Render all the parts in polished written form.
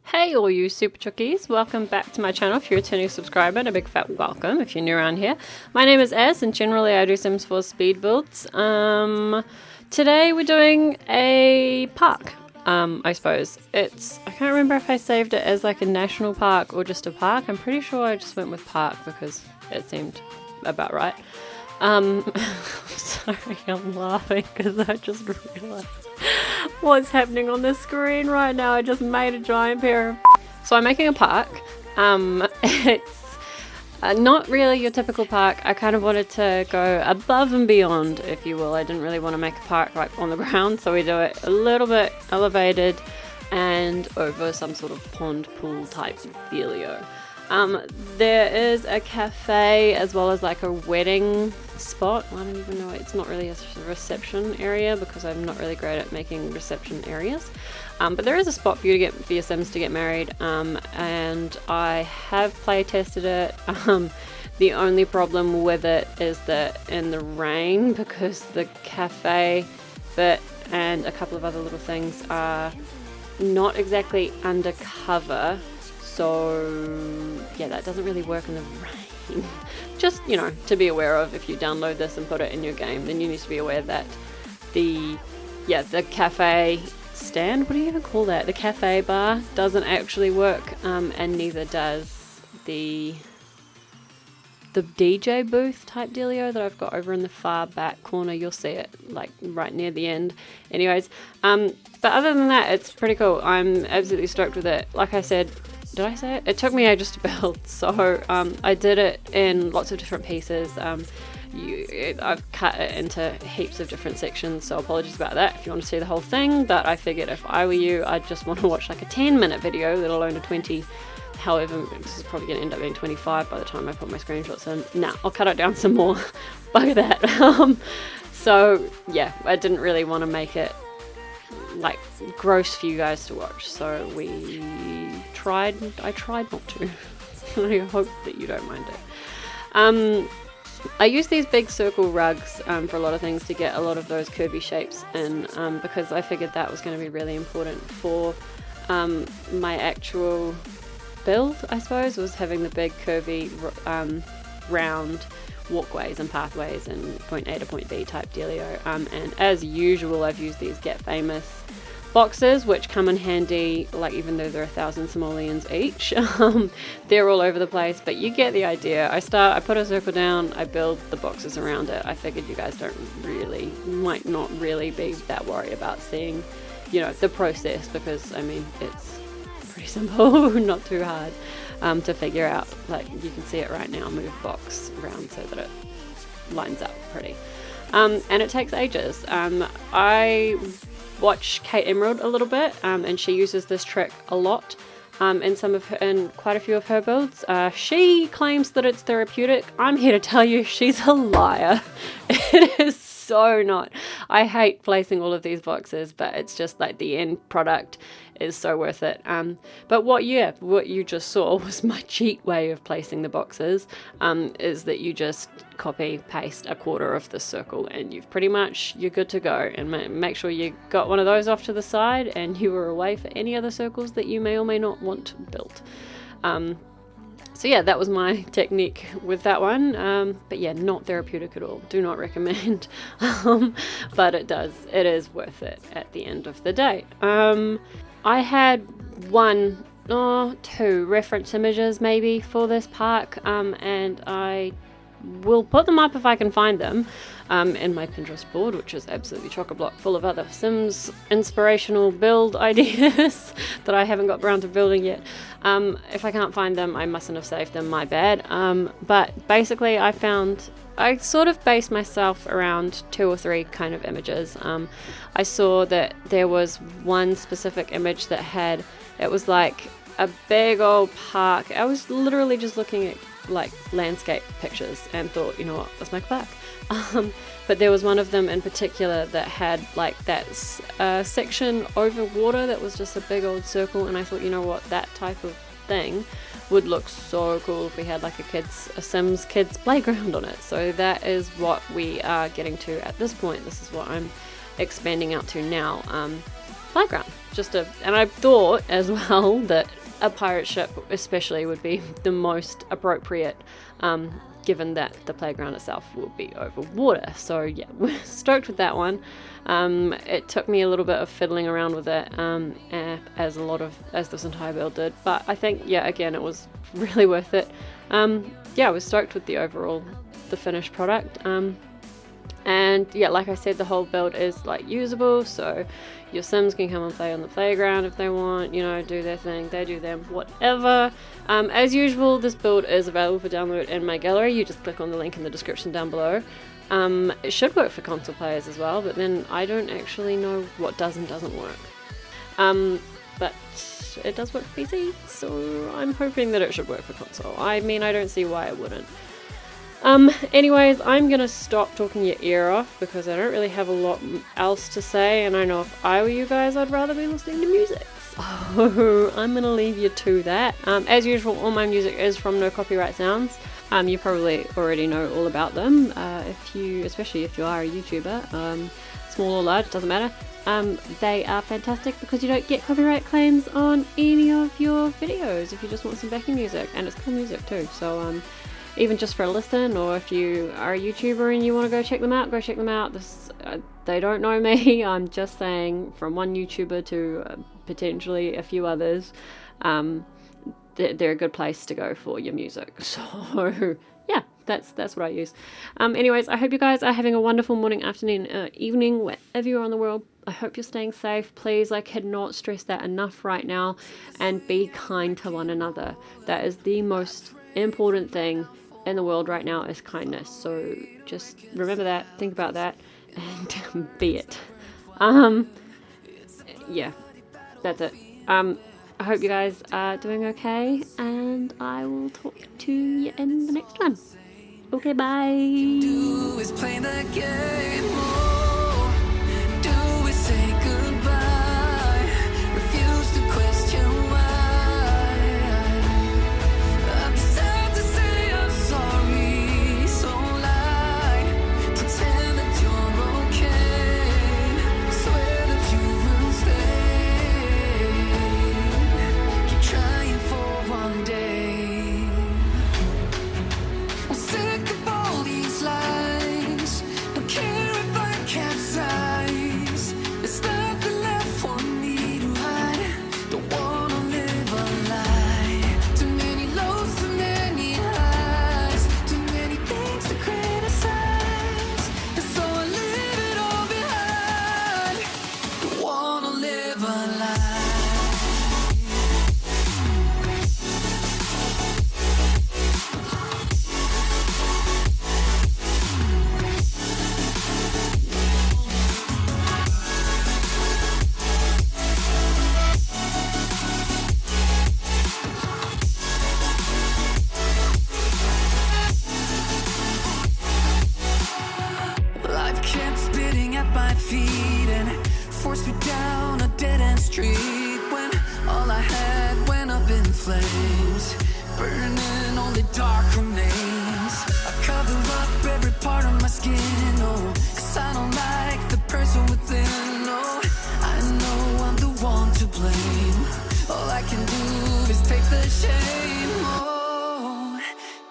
Hey all you super chookies, welcome back to my channel. If you're a returning subscriber, and a big fat welcome if you're new around here. My name is Az and generally I do Sims 4 speed builds. Today we're doing a park, I suppose. I can't remember if I saved it as like a national park or just a park. I'm pretty sure I just went with park because it seemed about right. Sorry, I'm laughing because I just realised what's happening on the screen right now. I just made a giant pair of... So I'm making a park. It's not really your typical park. I kind of wanted to go above and beyond, if you will. I didn't really want to make a park like on the ground, so we do it a little bit elevated and over some sort of pond pool type dealio. There is a cafe as well as like a wedding spot. I don't even know, it's not really a reception area because I'm not really great at making reception areas. But there is a spot for you for your Sims to get married, and I have play tested it. The only problem with it is that in the rain, because the cafe bit and a couple of other little things are not exactly undercover. So yeah, that doesn't really work in the rain. Just, you know, to be aware of, if you download this and put it in your game, then you need to be aware that the cafe stand, what do you even call that? The cafe bar doesn't actually work, and neither does the DJ booth type dealio that I've got over in the far back corner. You'll see it like right near the end. Anyways, but other than that, it's pretty cool. I'm absolutely stoked with it. Like I said, did I say it? It took me ages to build, so I did it in lots of different pieces. I've cut it into heaps of different sections, so apologies about that if you want to see the whole thing, but I figured if I were you, I'd just want to watch like a 10-minute video, let alone a 20. However, this is probably going to end up being 25 by the time I put my screenshots in. Nah, I'll cut it down some more. Bugger that. So yeah, I didn't really want to make it like gross for you guys to watch, so I tried not to. I hope that you don't mind it. I use these big circle rugs for a lot of things to get a lot of those curvy shapes in, because I figured that was going to be really important for my actual build, I suppose, was having the big curvy round walkways and pathways and point A to point B type dealio. And as usual, I've used these Get Famous boxes, which come in handy, like even though they're 1,000 simoleons each. They're all over the place, but you get the idea. I put a circle down, I build the boxes around it. I figured you guys might not really be that worried about seeing, you know, the process, because I mean, it's pretty simple, not too hard to figure out. Like you can see it right now, move box around so that it lines up pretty. And it takes ages. I watch Kate Emerald a little bit, and she uses this trick a lot in quite a few of her builds. She claims that it's therapeutic. I'm here to tell you she's a liar. It is so not. I hate placing all of these boxes, but it's just like the end product is so worth it. But what you just saw was my cheat way of placing the boxes, is that you just copy paste a quarter of the circle and you're good to go. And make sure you got one of those off to the side and you were away for any other circles that you may or may not want built. So yeah, that was my technique with that one. But yeah, not therapeutic at all. Do not recommend. But it is worth it at the end of the day. I had one or two reference images maybe for this park, and I will put them up if I can find them in my Pinterest board, which is absolutely chock-a-block full of other Sims inspirational build ideas that I haven't got around to building yet. If I can't find them, I mustn't have saved them, my bad. But basically I sort of based myself around 2 or 3 kind of images. I saw that there was one specific image that it was like a big old park. I was literally just looking at like landscape pictures and thought, you know what, let's make a park. But there was one of them in particular that had like that section over water that was just a big old circle, and I thought, you know what, that type of thing would look so cool if we had like a Sims kids playground on it. So that is what we are getting to at this point. This is what I'm expanding out to now. Playground. and I thought as well that a pirate ship especially would be the most appropriate, given that the playground itself will be over water. So yeah, we're stoked with that one. It took me a little bit of fiddling around with it, as this entire build did, but I think, yeah, again, it was really worth it. Yeah, I was stoked with the finished product. And yeah, like I said, the whole build is like usable, so your Sims can come and play on the playground if they want, you know, do their thing, they do them, whatever. As usual, this build is available for download in my gallery. You just click on the link in the description down below. It should work for console players as well, but then I don't actually know what does and doesn't work. But it does work for PC, so I'm hoping that it should work for console. I mean, I don't see why it wouldn't. Anyways, I'm gonna stop talking your ear off because I don't really have a lot else to say, and I know if I were you guys, I'd rather be listening to music. So I'm gonna leave you to that. As usual, all my music is from No Copyright Sounds. You probably already know all about them, especially if you are a YouTuber, small or large, doesn't matter. They are fantastic because you don't get copyright claims on any of your videos if you just want some backing music, and it's cool music too. So even just for a listen, or if you are a YouTuber and you want to go check them out, go check them out. They don't know me, I'm just saying, from one YouTuber to potentially a few others, they're a good place to go for your music. So yeah, that's what I use. Anyways, I hope you guys are having a wonderful morning, afternoon, evening, wherever you are in the world. I hope you're staying safe. Please, I cannot stress that enough right now, and be kind to one another. That is the most important thing in the world right now, is kindness. So just remember that, think about that, and be it. Yeah, that's it. I hope you guys are doing okay, and I will talk to you in the next one. Okay, bye. Do is play the game. Do is say goodbye. Refuse to question why. I'm sad to say I'm sorry, so lie. Pretend that you're okay. Swear that you will stay. Keep trying for one day. I'm sick of all these lies. Don't care if I capsize. There's nothing left for me to hide. Don't wanna live a lie. Too many lows, too many highs. Too many things to criticize. And so I leave it all behind. Don't wanna live a lie. Life kept spitting at my feet and forced me down a dead-end street, when all I had went up in flames, burning only dark remains. I cover up every part of my skin, oh, 'cause I don't like the person within, oh. I know I'm the one to blame. All I can do is take the shame, oh.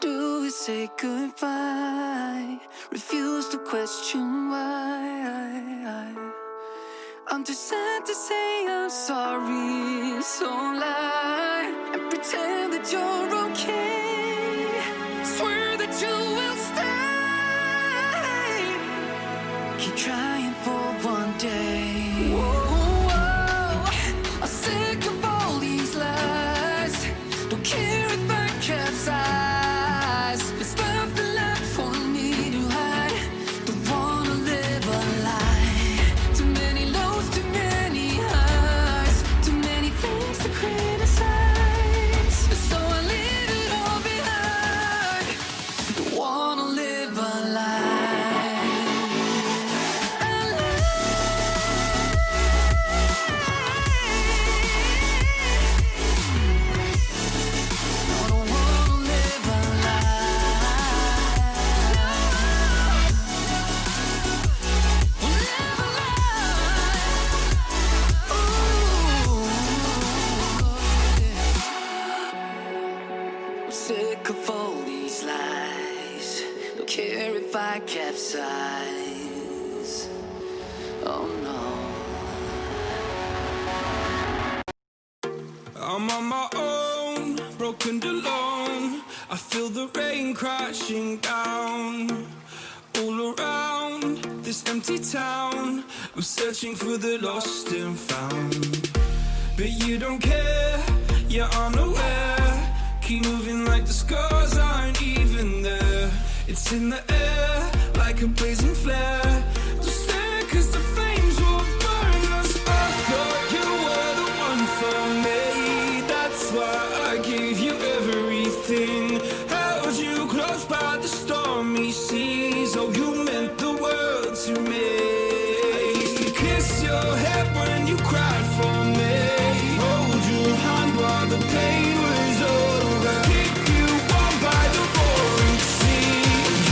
Do is say goodbye. Refuse to question why. I'm too sad to say I'm sorry, so lie and pretend that you're okay. Swear that you will stay. Keep trying for one day. Whoa, whoa. I'm sick of all these lies. Don't care if I capsize. There's nothing left for me to hide. Don't wanna live a lie. Too many lows, too many highs. Too many things to criticize. So I leave it all behind. Don't wanna live a lie. A lie. sick of all these lies. Don't care if I capsize. Oh no. I'm on my own, broken and alone. I feel the rain crashing down all around this empty town. I'm searching for the lost and found, but you don't care, you're unaware. Keep moving like the scars aren't even there. It's in the air like a blazing flare. Just stare, cause the flames will burn us. I thought you were the one for me. That's why I gave you everything. Held you close by the stormy seas. Oh, you meant the world to me. I used to kiss your head when you cried for me. Hold your hand while the pain was over. Keep you warm by the roaring sea.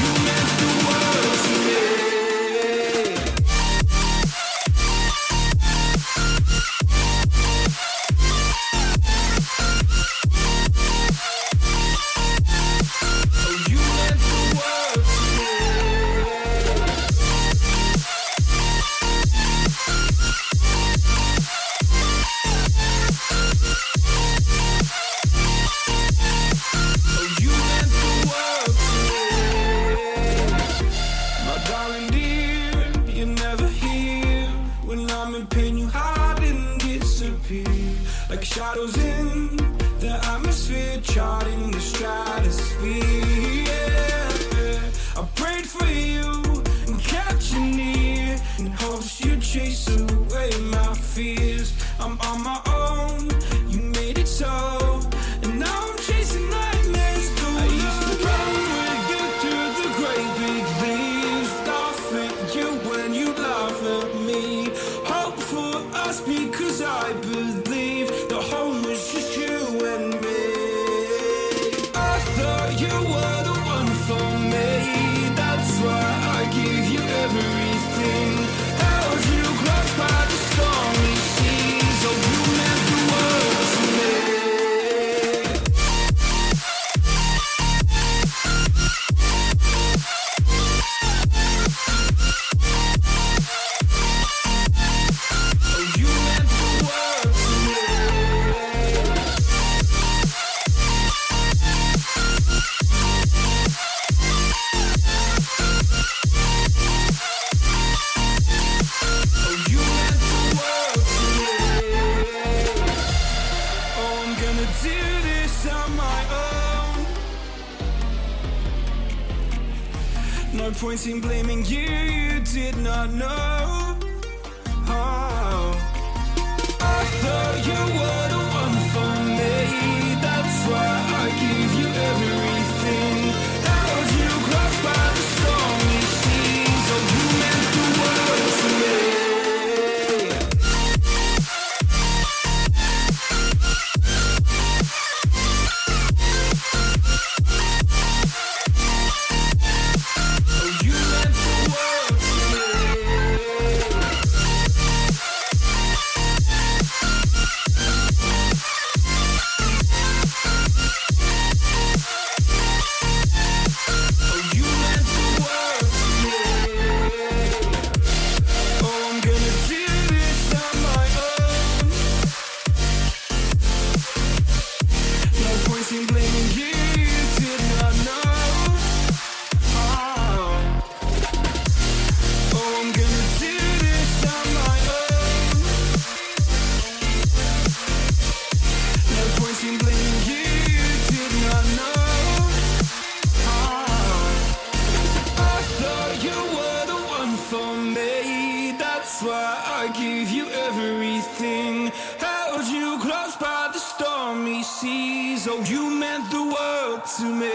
You meant the world to me. Oh, you meant the world to me. Oh, you meant the world to me. My darling dear, you're never here. When I'm in pain, you hide and disappear. Like shadows in the atmosphere, charting the stratosphere. Yeah. I prayed for you and kept you near, in hopes you'd chase away my fears. I'm on my own, you made it so, and now I'm chasing nightmares through. I used to run with you through the great big leaves, laugh at you when you laugh at me. Hope for us because I believe the home was just you and me. I thought you were the one for me. That's why I gave you everything. Held you close by the stormy seas. Oh, you meant the world to me. Oh, you meant the world to me. Oh, you meant the world to me. Oh, I'm gonna do this on my own. No point in blaming you, you did not know. Oh, I thought you were the one for me. That's why I gave you everything. Held you close by the stormy seas. Oh, you meant the world to me. Oh, you meant the world to me. Oh, you meant the world to me. Oh, I'm gonna do this on my own. No point in blaming you, you did not know. Oh, I'm gonna do this on my own. No point in blaming you, you did not know. I thought you were the one for me. That's why I gave you everything. Held you close by the stormy seas. Oh, you meant the world to me.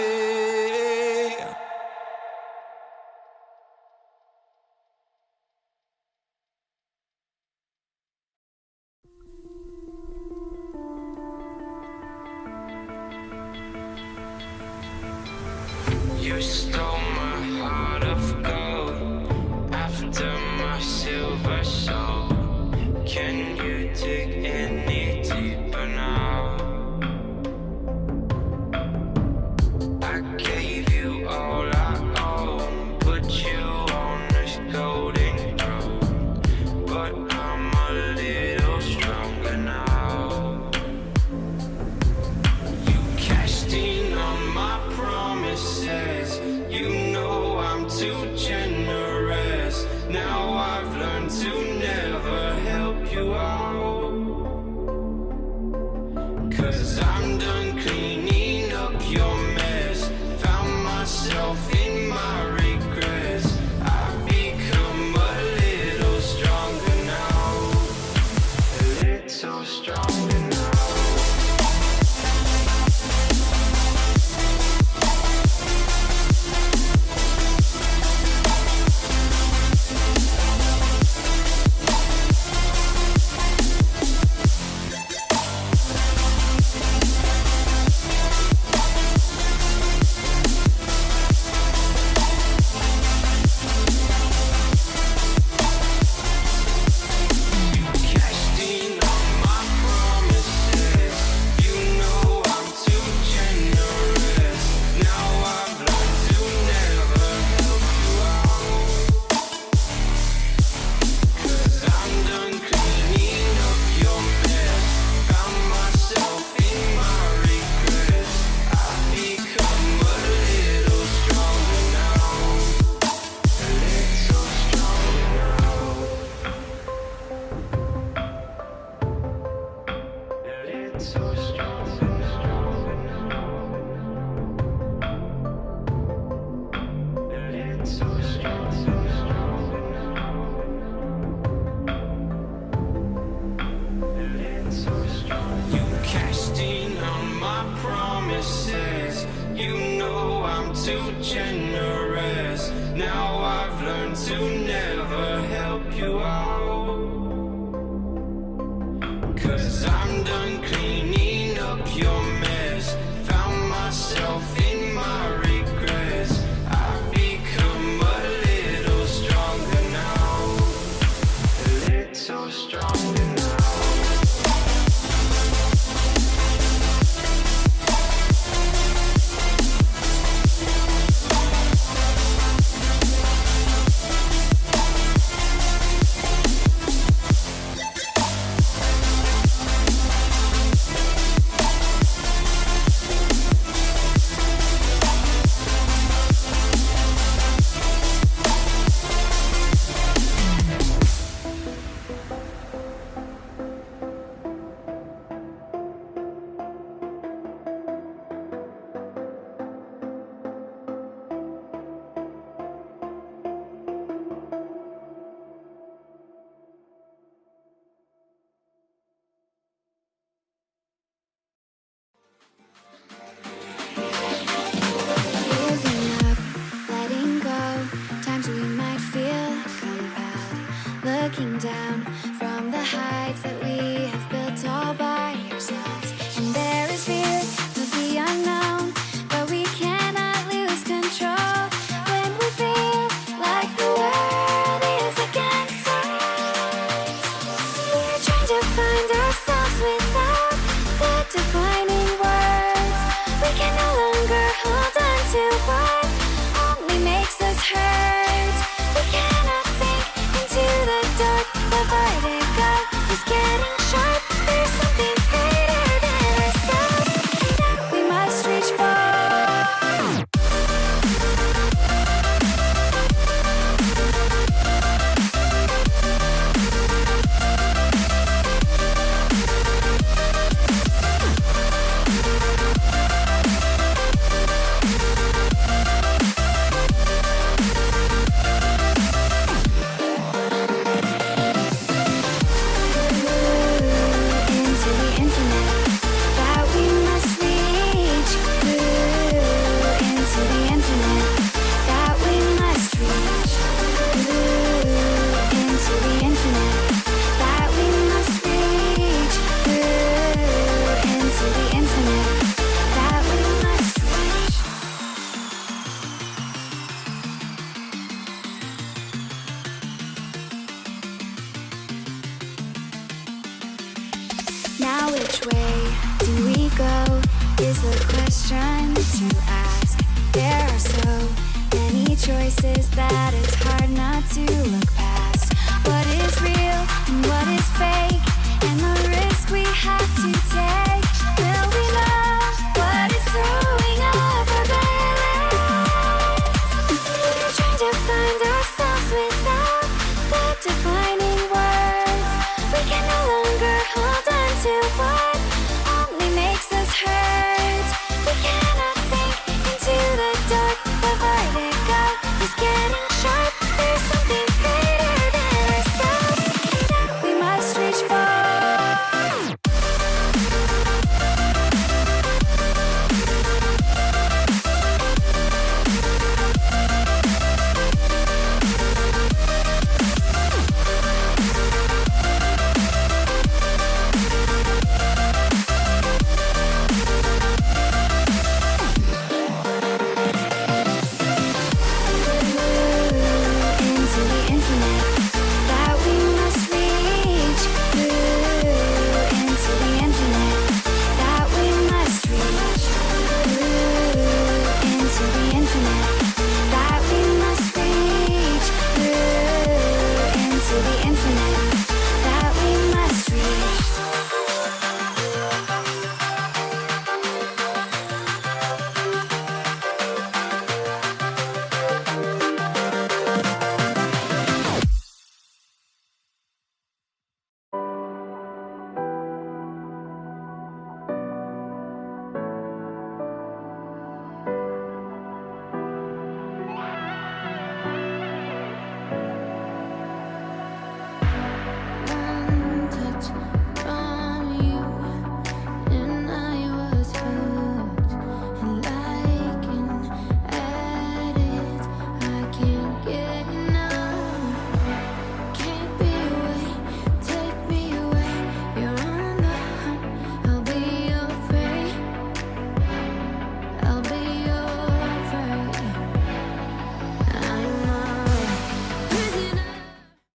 You stole my heart of gold after my silver soul. Can you dig any deeper now? 'Cause I'm done cleaning up your mess. Found myself in my regrets. I've become a little stronger now. A little stronger now. Too generous. Now I've learned to never help you out. 'Cause I'm done cleaning up your mess. Found myself in my regrets. I've become a little stronger now. A little stronger now. Looking down from the heights that we have built all by ourselves. And there is fear of the unknown, but we cannot lose control when we feel like the world is against us. We're trying to find ourselves without the defining words. We can no longer hold on to what only makes us hurt. We cannot sink into the dark. The vertigo is getting sharp. There's something greater than ourselves that we must reach for. Now which way do we go is the question to ask. There are so many choices that it's hard not to look past what is real and what is fake, and the